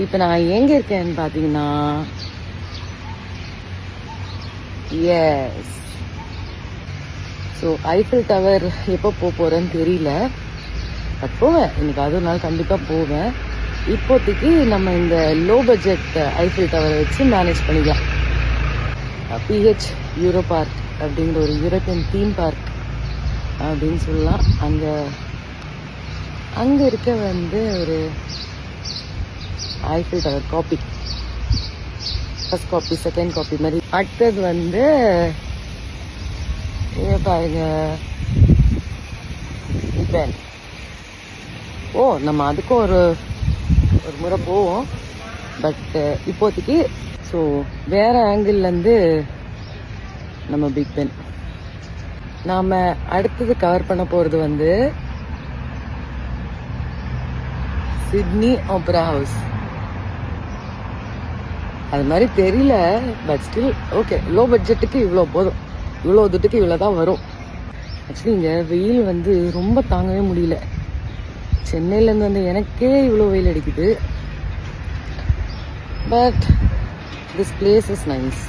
இப்போ நான் எங்கே இருக்கேன்னு பார்த்தீங்கன்னா, எஸ், ஸோ ஐஃபில் டவர் எப்போ போகிறேன்னு தெரியல. பட் போவேன், இன்னைக்கு அது ஒரு நாள் கண்டிப்பாக போவேன். இப்போதைக்கு நம்ம இந்த லோ பட்ஜெட் ஐஃபில் டவரை வச்சு மேனேஜ் பண்ணிக்கலாம். பிஹெச் யூரோ பார்க் அப்படிங்கிற ஒரு யூரோப்பியன் தீம் பார்க் அப்படின்னு சொல்லலாம். அங்கே இருக்க ஒரு Eiffel tower copy, first copy second copy மாதிரி. அடுத்தது பாருங்க பென். நம்ம அதுக்கும் ஒரு முறை போவோம். பட் இப்போதைக்கு ஸோ வேற ஆங்கிள்லேருந்து நம்ம பிக் பென். நாம் அடுத்தது கவர் பண்ண போகிறது சிட்னி ஆப்பரா ஹவுஸ். அது மாதிரி தெரியல, பட் ஸ்டில் ஓகே. லோ பட்ஜெட்டுக்கு இவ்வளோ போதும், இவ்வளோ துட்டுக்கு இவ்வளோ தான் வரும். ஆக்சுவலி இங்கே வெயில் ரொம்ப தாங்கவே முடியல. சென்னையிலேருந்து எனக்கே இவ்வளோ வெயில் அடிக்குது. But this place is nice.